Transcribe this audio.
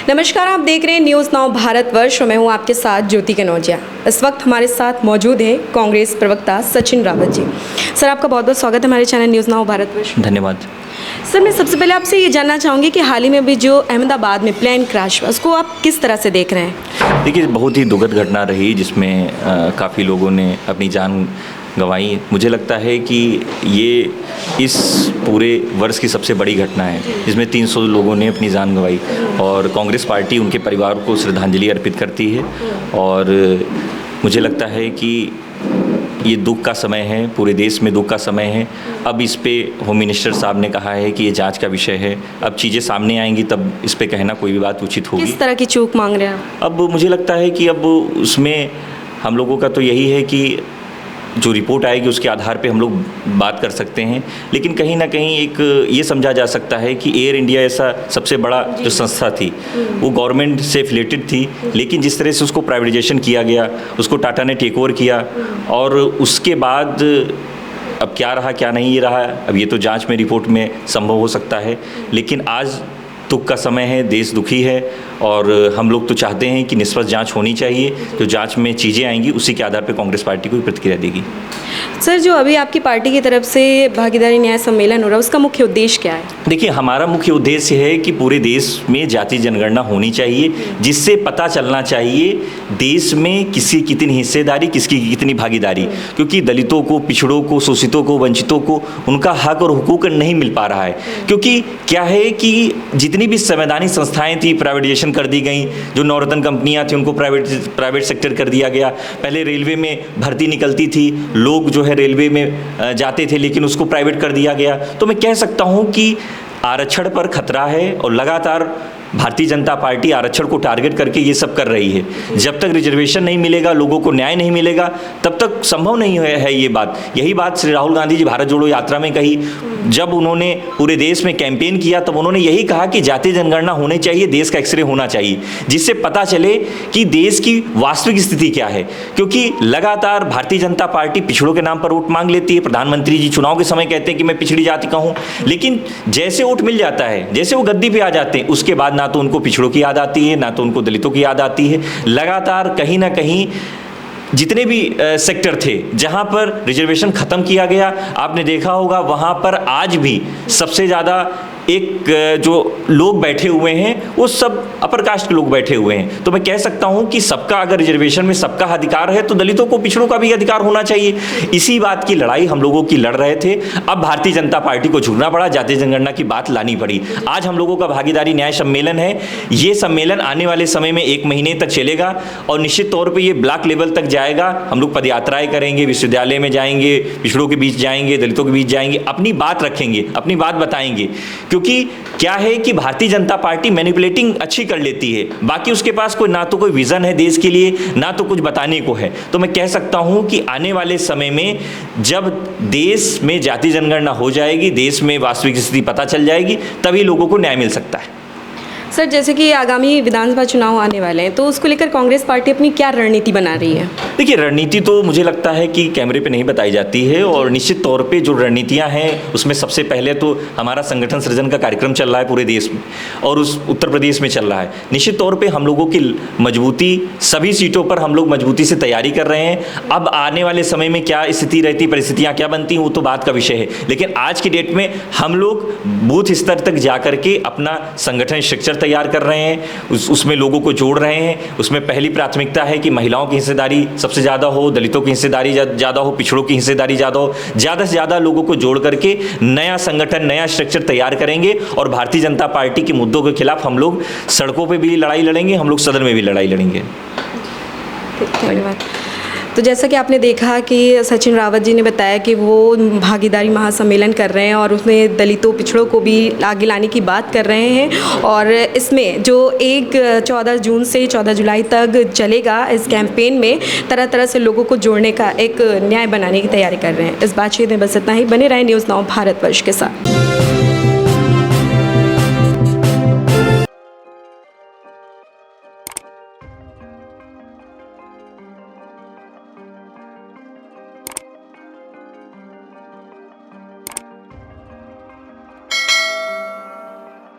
नमस्कार, आप देख रहे हैं न्यूज़ नाउ भारतवर्ष और मैं हूं आपके साथ ज्योति कनौजिया। इस वक्त हमारे साथ मौजूद है कांग्रेस प्रवक्ता सचिन रावत जी। सर, आपका बहुत बहुत स्वागत है हमारे चैनल न्यूज़ नाउ भारतवर्ष। धन्यवाद। सर, मैं सबसे पहले आपसे ये जानना चाहूँगी कि हाल ही में भी जो अहमदाबाद में प्लेन क्रैश हुआ उसको आप किस तरह से देख रहे हैं? देखिए, बहुत ही दुखद घटना रही जिसमें काफ़ी लोगों ने अपनी जान गंवाई। मुझे लगता है कि ये इस पूरे वर्ष की सबसे बड़ी घटना है जिसमें 300 लोगों ने अपनी जान गंवाई और कांग्रेस पार्टी उनके परिवार को श्रद्धांजलि अर्पित करती है। और मुझे लगता है कि ये दुख का समय है, पूरे देश में दुख का समय है। अब इस पे होम मिनिस्टर साहब ने कहा है कि ये जांच का विषय है। अब चीज़ें सामने आएंगी तब इस पे कहना कोई भी बात उचित होगी। किस तरह की चूक मांग रहे हैं आप? अब मुझे लगता है कि अब उसमें हम लोगों का तो यही है कि जो रिपोर्ट आएगी उसके आधार पे हम लोग बात कर सकते हैं, लेकिन कहीं ना कहीं एक ये समझा जा सकता है कि एयर इंडिया ऐसा सबसे बड़ा जो संस्था थी वो गवर्नमेंट से एफिलेटेड थी, लेकिन जिस तरह से उसको प्राइवेटाइजेशन किया गया, उसको टाटा ने टेक ओवर किया और उसके बाद अब क्या रहा क्या नहीं ये रहा, अब ये तो जांच में रिपोर्ट में संभव हो सकता है। लेकिन आज दुख का समय है, देश दुखी है और हम लोग तो चाहते हैं कि निष्पक्ष जांच होनी चाहिए। जो जांच में चीज़ें आएंगी उसी के आधार पर कांग्रेस पार्टी को प्रतिक्रिया देगी। सर, जो अभी आपकी पार्टी की तरफ से भागीदारी न्याय सम्मेलन हो रहा है उसका मुख्य उद्देश्य क्या है? देखिए, हमारा मुख्य उद्देश्य है कि पूरे देश में जाति जनगणना होनी चाहिए, जिससे पता चलना चाहिए देश में किसकी कितनी हिस्सेदारी, किसकी कितनी भागीदारी, क्योंकि दलितों को, पिछड़ों को, शोषितों को, वंचितों को उनका हक और हुकूक नहीं मिल पा रहा है। क्योंकि क्या है कि जितनी भी संवैधानिक संस्थाएं थी प्राइवेटाइजेशन कर दी गई, जो नवरत्न कंपनियां थी उनको प्राइवेट सेक्टर कर दिया गया। पहले रेलवे में भर्ती निकलती थी, लोग जो है रेलवे में जाते थे, लेकिन उसको प्राइवेट कर दिया गया। तो मैं कह सकता हूं कि आरक्षण पर खतरा है और लगातार भारतीय जनता पार्टी आरक्षण को टारगेट करके ये सब कर रही है। जब तक रिजर्वेशन नहीं मिलेगा, लोगों को न्याय नहीं मिलेगा, तब तक संभव नहीं है ये बात। यही बात श्री राहुल गांधी जी भारत जोड़ो यात्रा में कही। जब उन्होंने पूरे देश में कैंपेन किया तब उन्होंने यही कहा कि जातीय जनगणना होनी चाहिए, देश का एक्सरे होना चाहिए, जिससे पता चले कि देश की वास्तविक स्थिति क्या है। क्योंकि लगातार भारतीय जनता पार्टी पिछड़ों के नाम पर वोट मांग लेती है। प्रधानमंत्री जी चुनाव के समय कहते हैं कि मैं पिछड़ी जाति का हूँ, लेकिन जैसे वोट मिल जाता है, जैसे वो गद्दी पे आ जाते हैं, उसके बाद ना तो उनको पिछड़ों की याद आती है, ना तो उनको दलितों की याद आती है। लगातार कहीं ना कहीं जितने भी सेक्टर थे जहां पर रिजर्वेशन खत्म किया गया, आपने देखा होगा वहां पर आज भी सबसे ज़्यादा एक जो लोग बैठे हुए हैं वो सब अपर कास्ट के लोग बैठे हुए हैं। तो मैं कह सकता हूं कि सबका अगर रिजर्वेशन में सबका अधिकार है तो दलितों को, पिछड़ों का भी अधिकार होना चाहिए। इसी बात की लड़ाई हम लोगों की लड़ रहे थे। अब भारतीय जनता पार्टी को झुकना पड़ा, जातीय जनगणना की बात लानी पड़ी। आज हम लोगों का भागीदारी न्याय सम्मेलन है। ये सम्मेलन आने वाले समय में 1 महीने तक चलेगा और निश्चित तौर पर ये ब्लॉक लेवल तक जाएगा। हम लोग पदयात्राएं करेंगे, विश्वविद्यालय में जाएंगे, पिछड़ों के बीच जाएंगे, दलितों के बीच जाएंगे, अपनी बात रखेंगे, अपनी बात बताएंगे। क्योंकि क्या है कि भारतीय जनता पार्टी मैनिपुलेटिंग अच्छी कर लेती है, बाकी उसके पास कोई ना तो कोई विजन है देश के लिए, ना तो कुछ बताने को है। तो मैं कह सकता हूं कि आने वाले समय में जब देश में जाति जनगणना हो जाएगी, देश में वास्तविक स्थिति पता चल जाएगी, तभी लोगों को न्याय मिल सकता है। सर, जैसे कि आगामी विधानसभा चुनाव आने वाले हैं तो उसको लेकर कांग्रेस पार्टी अपनी क्या रणनीति बना रही है? देखिए, रणनीति तो मुझे लगता है कि कैमरे पे नहीं बताई जाती है और निश्चित तौर पे जो रणनीतियां हैं उसमें सबसे पहले तो हमारा संगठन सृजन का कार्यक्रम चल रहा है पूरे देश में और उस उत्तर प्रदेश में चल रहा है। निश्चित तौर पर हम लोगों की मजबूती, सभी सीटों पर हम लोग मजबूती से तैयारी कर रहे हैं। अब आने वाले समय में क्या स्थिति रहती, परिस्थितियाँ क्या बनती वो तो बात का विषय है, लेकिन आज की डेट में हम लोग बूथ स्तर तक जा करके अपना संगठन स्ट्रक्चर तैयार कर रहे हैं, उसमें लोगों को जोड़ रहे हैं। उसमें पहली प्राथमिकता है कि महिलाओं की हिस्सेदारी सबसे ज़्यादा हो, दलितों की हिस्सेदारी ज़्यादा हो, पिछड़ों की हिस्सेदारी ज़्यादा हो। ज़्यादा से ज़्यादा लोगों को जोड़ करके नया संगठन, नया स्ट्रक्चर तैयार करेंगे और भारतीय जनता पार्टी के मुद्दों के खिलाफ हम लोग सड़कों पर भी लड़ाई लड़ेंगे, हम लोग सदन में भी लड़ाई लड़ेंगे। धन्यवाद। तो जैसा कि आपने देखा कि सचिन रावत जी ने बताया कि वो भागीदारी महासम्मेलन कर रहे हैं और उसमें दलितों, पिछड़ों को भी आगे लाने की बात कर रहे हैं और इसमें जो 14 जून से 14 जुलाई तक चलेगा, इस कैंपेन में तरह तरह से लोगों को जोड़ने का एक न्याय बनाने की तैयारी कर रहे हैं। इस बातचीत में बस इतना ही। बने रहे न्यूज़ नाउ भारतवर्ष के साथ।